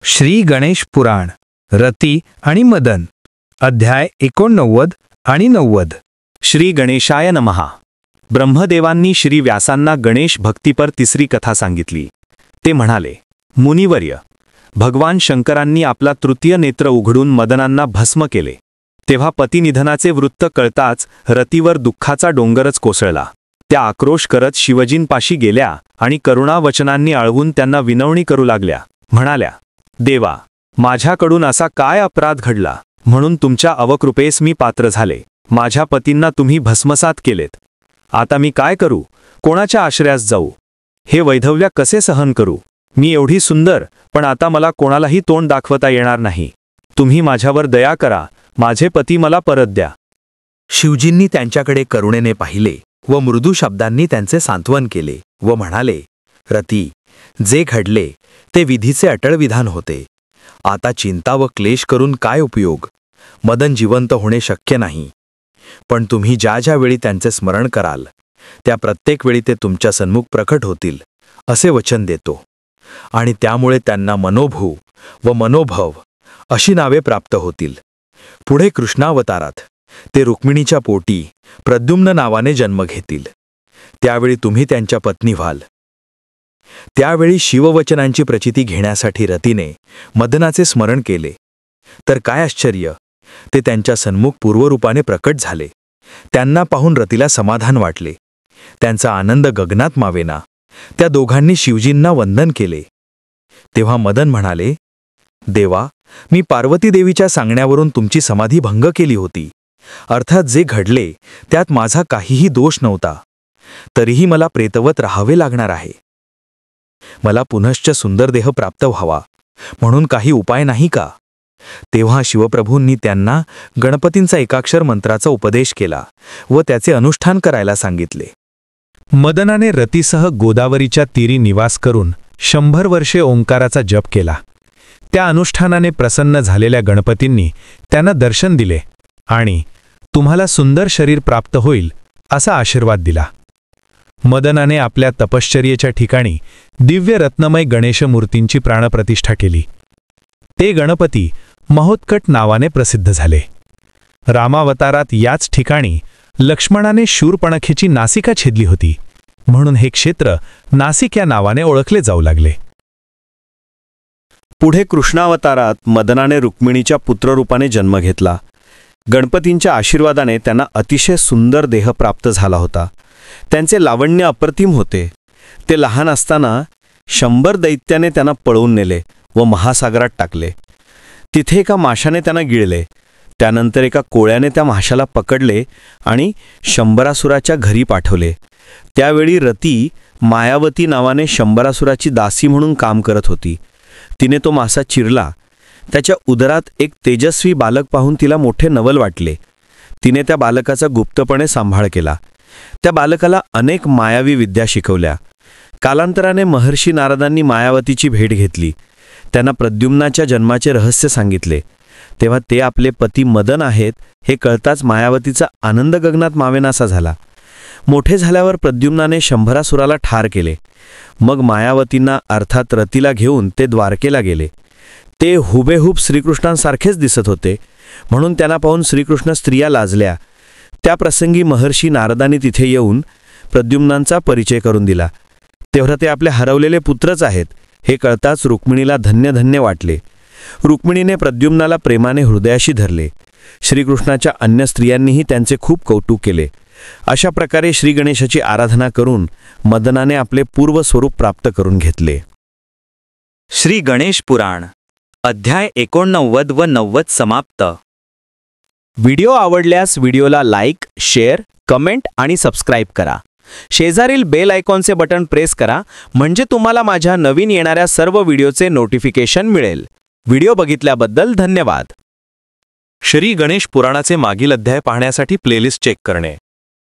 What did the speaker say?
श्री गणेश पुराण रती आणि मदन अध्याय 89 आणि 90। श्री गणेशाय नमः। ब्रह्मदेवांनी श्री व्यासांना गणेश भक्तीपर तिसरी कथा सांगितली। ते म्हणाले, मुनिवर्य, भगवान शंकरांनी आपला तृतीय नेत्र उघडून मदनांना भस्म केले, तेव्हा पतिनिधनाचे वृत्त कळताच रतीवर दुःखाचा डोंगरच कोसळला। त्या आक्रोश करत शिवजींपाशी गेल्या आणि करुणावचनांनी आळवून त्यांना विनवणी करू लागल्या। म्हणाल्या, देवा, माझ्याकडून असा काय अपराध घडला म्हणून तुमच्या अवकृपेस मी पात्र झाले। माझ्या पतींना तुम्ही भस्मसात केलेत। आता मी काय करू? कोणाच्या आश्रयास जाऊ? हे वैधव्य कसे सहन करू? मी एवढी सुंदर, पण आता मला कोणालाही तोंड दाखवता येणार नाही। तुम्ही माझ्यावर दया करा, माझे पती मला परत द्या। शिवजींनी त्यांच्याकडे करुणेने पाहिले व मृदू शब्दांनी त्यांचे सांत्वन केले व म्हणाले, रती, जे घडले ते विधीचे अटळ विधान होते। आता चिंता व क्लेश करून काय उपयोग? मदन जिवंत होणे शक्य नाही, पण तुम्ही ज्या ज्या वेळी त्यांचे स्मरण कराल त्या प्रत्येक वेळी ते तुमच्या सन्मुख प्रकट होतील असे वचन देतो, आणि त्यामुळे त्यांना मनोभू व मनोभव अशी नावे प्राप्त होतील। पुढे कृष्णावतारात ते रुक्मिणीच्या पोटी प्रद्युम्न नावाने जन्म घेतील। त्यावेळी तुम्ही त्यांच्या पत्नी व्हाल। त्यावेळी शिववचनांची प्रचिती घेण्यासाठी रतीने मदनाचे स्मरण केले, तर काय आश्चर्य, ते त्यांच्या सन्मुख पूर्वरूपाने प्रकट झाले। त्यांना पाहून रतीला समाधान वाटले। त्यांचा आनंद गगनात मावेना। त्या दोघांनी शिवजींना वंदन केले। तेव्हा मदन म्हणाले, देवा, मी पार्वती देवीच्या सांगण्यावरून तुमची समाधी भंग केली होती। अर्थात जे घडले त्यात माझा काहीही दोष नव्हता, तरीही मला प्रेतवत राहावे लागणार आहे। मला पुनश्च सुंदर देह प्राप्त व्हावा म्हणून काही उपाय नाही का? तेव्हा शिवप्रभूंनी त्यांना गणपतींचा एकाक्षर मंत्राचा उपदेश केला व त्याचे अनुष्ठान करायला सांगितले। मदनाने रतीसह गोदावरीच्या तीरी निवास करून 100 वर्षे ओंकाराचा जप केला। त्या अनुष्ठानाने प्रसन्न झालेल्या गणपतींनी त्यांना दर्शन दिले आणि तुम्हाला सुंदर शरीर प्राप्त होईल असा आशीर्वाद दिला। मदनाने आपल्या तपश्चर्येच्या ठिकाणी दिव्य रत्नमय गणेश मूर्तींची प्राणप्रतिष्ठा केली। ते गणपती महोत्कट नावाने प्रसिद्ध झाले। रामावतारात याच ठिकाणी लक्ष्मणाने शूर्पणखेची नासिका छेदली होती, म्हणून हे क्षेत्र नासिक या नावाने ओळखले जाऊ लागले। पुढे कृष्णावतारात मदनाने रुक्मिणीच्या पुत्ररूपाने जन्म घेतला। गणपतींच्या आशीर्वादाने त्यांना अतिशय सुंदर देह प्राप्त झाला होता। त्यांचे लावण्य अप्रतिम होते। ते लहान असताना 100 दैत्याने त्यांना पळवून नेले व महासागरात टाकले। तिथे एका माशाने त्यांना गिळले। त्यानंतर एका कोळ्याने त्या माशाला पकडले आणि शंभरासुराच्या घरी पाठवले। त्यावेळी रती मायावती नावाने शंभरासुराची दासी म्हणून काम करत होती। तिने तो मासा चिरला। त्याच्या उदरात एक तेजस्वी बालक पाहून तिला मोठे नवल वाटले। तिने त्या बालकाचा गुप्तपणे सांभाळ केला। त्या बालकाला अनेक मायावी विद्या शिकवल्या। कालांतराने महर्षी नारदांनी मायावतीची भेट घेतली। त्यांना प्रद्युम्नाच्या जन्माचे रहस्य सांगितले। तेव्हा ते आपले पती मदन आहेत हे कळताच मायावतीचा आनंद गगनात मावेनासा झाला। मोठे झाल्यावर प्रद्युम्नाने शंभरासुराला ठार केले। मग मायावतींना अर्थात रतीला घेऊन ते द्वारकेला गेले। ते हुबेहूब श्रीकृष्णांसारखेच दिसत होते, म्हणून त्यांना पाहून श्रीकृष्ण स्त्रिया लाजल्या। त्या प्रसंगी महर्षी नारदांनी तिथे येऊन प्रद्युम्नांचा परिचय करून दिला। तेव्हा ते आपले हरवलेले पुत्रच आहेत हे कळताच रुक्मिणीला धन्य धन्य वाटले। रुक्मिणीने प्रद्युम्नाला प्रेमाने हृदयाशी धरले। श्रीकृष्णाच्या अन्य स्त्रियांनीही त्यांचे खूप कौतुक केले। अशा प्रकारे श्री गणेशाची आराधना करून मदनाने आपले पूर्व स्वरूप प्राप्त करून घेतले। श्री गणेश पुराण अध्याय 89 व 90 समाप्त। व्हिडिओ आवडल्यास व्हिडिओला लाईक, शेअर, कमेंट आणि सबस्क्राईब करा। शेजारील बेल आयकॉनचे बटन प्रेस करा, म्हणजे तुम्हाला माझ्या नवीन येणाऱ्या सर्व व्हिडिओचे नोटिफिकेशन मिळेल। व्हिडिओ बघितल्याबद्दल धन्यवाद। श्री गणेश पुराणाचे मागील अध्याय पाहण्यासाठी प्लेलिस्ट चेक करणे।